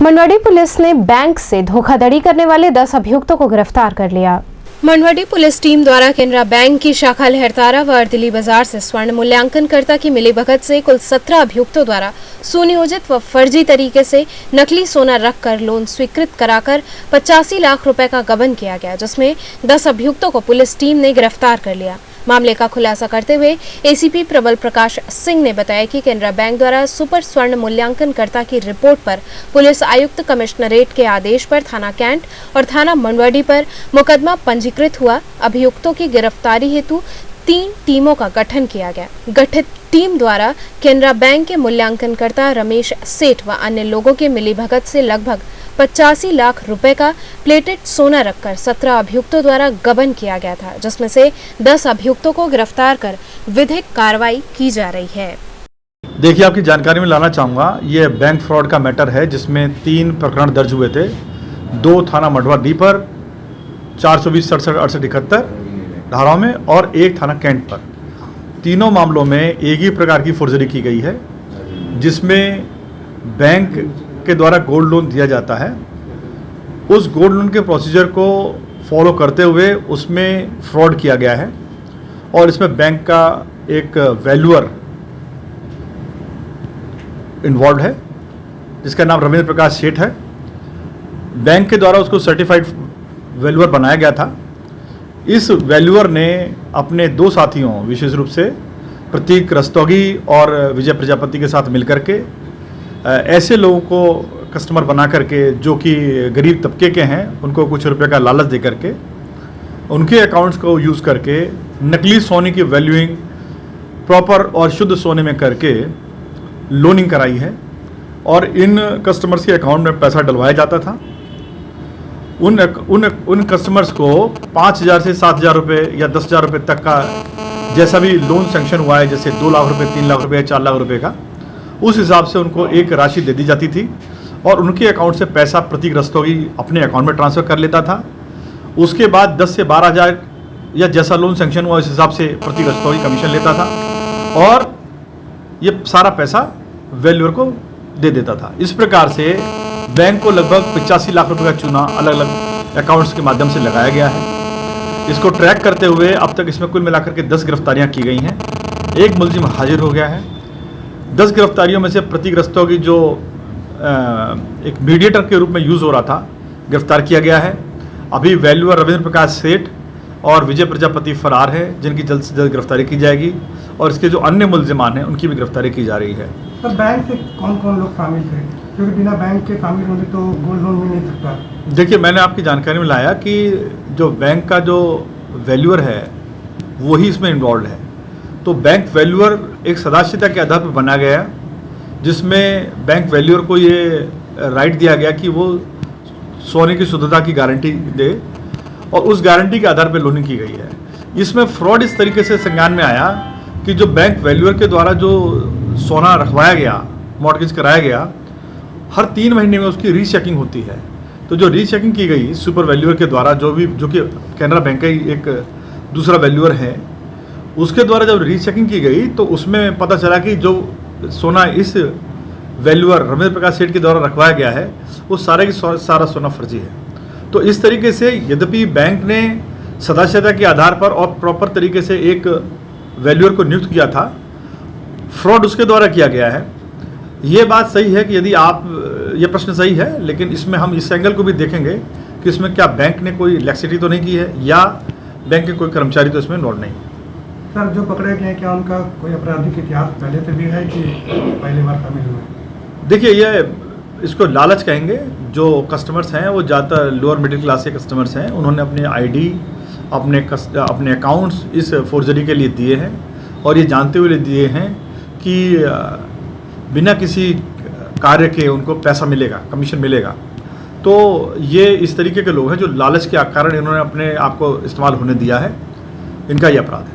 मंडवाडी police ने bank से धोखाधड़ी करने वाले 10 अभियुक्तों को गिरफ्तार कर लिया। मंडवाडी पुलिस टीम द्वारा केनरा बैंक की शाखा लहरतारा व अर्दिली बाजार से स्वर्ण मूल्यांकनकर्ता की मिलीभगत से कुल 17 अभियुक्तों द्वारा सुनियोजित व फर्जी तरीके से नकली सोना रखकर लोन स्वीकृत कराकर 85 लाख रुपए का गबन किया गया, जिसमें 10 अभियुक्तों को पुलिस टीम ने गिरफ्तार कर लिया। मामले का खुलासा करते हुए एसीपी प्रबल प्रकाश सिंह ने बताया कि केनरा बैंक द्वारा सुपर स्वर्ण मूल्यांकनकर्ता की रिपोर्ट पर पुलिस आयुक्त कमिश्नरेट के आदेश पर थाना कैंट और थाना मंडवाडी पर मुकदमा पंजीकृत हुआ। अभियुक्तों की गिरफ्तारी हेतु 3 टीमों का गठन किया गया। गठित टीम द्वारा केनरा बैंक के मूल्यांकनकर्ता रमेश सेठ व अन्य लोगों के मिलीभगत से लगभग 85 लाख रुपए का प्लेटेड सोना रखकर 17 अभियुक्तों द्वारा गबन किया गया था, जिसमें से 10 अभियुक्तों को गिरफ्तार कर विधिक कार्रवाई की जा रही है। देखिए, आपकी जानकारी में लाना चाहूँगा, ये बैंक फ्रॉड का मैटर है जिसमें 3 प्रकरण दर्ज हुए थे। 2 थाना मंडवाडी पर 420, 67, 68, 71 धाराओं में और 1 थाना कैंट पर। तीनों मामलों में एक ही प्रकार की फर्जरी की गई है, जिसमें बैंक के द्वारा गोल्ड लोन दिया जाता है। उस गोल्ड लोन के प्रोसीजर को फॉलो करते हुए उसमें फ्रॉड किया गया है और इसमें बैंक का एक वैल्यूअर इन्वॉल्व है जिसका नाम रविंद्र प्रकाश सेठ है। बैंक के द्वारा उसको सर्टिफाइड वैल्यूअर बनाया गया था। इस वैल्यूअर ने अपने 2 साथियों, विशेष रूप से प्रतीक रस्तोगी और विजय प्रजापति के साथ मिलकर के ऐसे लोगों को कस्टमर बना करके जो कि गरीब तबके के हैं, उनको कुछ रुपए का लालच दे करके उनके अकाउंट्स को यूज़ करके नकली सोने की वैल्यूइंग प्रॉपर और शुद्ध सोने में करके लोनिंग कराई है और इन कस्टमर्स के अकाउंट में पैसा डलवाया जाता था। उन कस्टमर्स को 5,000 से 7,000 रुपये या 10,000 रुपये तक का जैसा भी लोन सैंक्शन हुआ है, जैसे 2 लाख रुपये, 3 लाख रुपये, 4 लाख रुपये का, उस हिसाब से उनको एक राशि दे दी जाती थी और उनके अकाउंट से पैसा प्रतीक रस्तोगी अपने अकाउंट में ट्रांसफ़र कर लेता था। उसके बाद 10 से 12,000 या जैसा लोन सैंक्शन हुआ उस हिसाब से प्रतीक रस्तोगी कमीशन लेता था और ये सारा पैसा वैल्यूअर को दे देता था। इस प्रकार से बैंक को लगभग 85 लाख रुपए का चूना अलग अलग अकाउंट्स के माध्यम से लगाया गया है। इसको ट्रैक करते हुए अब तक इसमें कुल मिलाकर के 10 गिरफ्तारियां की गई हैं। 1 मुलजिम हाजिर हो गया है। 10 गिरफ्तारियों में से प्रतीक रस्तोगी जो एक मीडिएटर के रूप में यूज़ हो रहा था, गिरफ्तार किया गया है। अभी वैल्यूअर रविंद्र प्रकाश सेठ और विजय प्रजापति फरार है, जिनकी जल्द से जल्द गिरफ्तारी की जाएगी और इसके जो अन्य मुलजिमान हैं उनकी भी गिरफ्तारी की जा रही है। तो बैंक से कौन कौन लोग शामिल थे, क्योंकि बिना बैंक के शामिल होने तो गोल्ड लोन मिल नहीं सकता? देखिए, मैंने आपकी जानकारी में लाया कि जो बैंक का जो वैल्यूअर है वही इसमें इन्वॉल्व है। तो बैंक वैल्यूअर एक सदाशिता के आधार पर बना गया, जिसमें बैंक वैल्यूअर को ये राइट दिया गया कि वो सोने की शुद्धता की गारंटी दे और उस गारंटी के आधार पर लोनिंग की गई है। इसमें फ्रॉड इस तरीके से संज्ञान में आया कि जो बैंक वैल्यूअर के द्वारा जो सोना रखवाया गया, मॉर्गेज कराया गया, हर 3 महीने में उसकी रीचेकिंग होती है। तो जो रीचेकिंग की गई सुपर वैल्यूअर के द्वारा, जो कि कैनरा बैंक का ही एक दूसरा वैल्यूअर है, उसके द्वारा जब रीचेकिंग की गई तो उसमें पता चला कि जो सोना इस वैल्यूअर रविंद्र प्रकाश सेठ के द्वारा रखवाया गया है वो सारे की सारा सोना फर्जी है। तो इस तरीके से यद्यपि बैंक ने सदाशिता के आधार पर और प्रॉपर तरीके से एक वैल्यूअर को नियुक्त किया था, फ्रॉड उसके द्वारा किया गया है। ये बात सही है कि यदि आप, ये प्रश्न सही है, लेकिन इसमें हम इस एंगल को भी देखेंगे कि इसमें क्या बैंक ने कोई लैक्सिटी तो नहीं की है या बैंक के कोई कर्मचारी तो इसमें इन्वॉल्व नहीं। सर, जो पकड़े गए क्या उनका कोई आपराधिक इतिहास पहले से भी है कि पहली बार शामिल हुए? देखिए, ये इसको लालच कहेंगे। जो कस्टमर्स हैं वो ज़्यादातर लोअर मिडिल क्लास के कस्टमर्स हैं। उन्होंने अपने आईडी, अपने अकाउंट्स इस फोर्जरी के लिए दिए हैं और ये जानते हुए दिए हैं कि बिना किसी कार्य के उनको पैसा मिलेगा, कमीशन मिलेगा। तो ये इस तरीके के लोग हैं जो लालच के कारण इन्होंने अपने आप को इस्तेमाल होने दिया है। इनका ये अपराध है।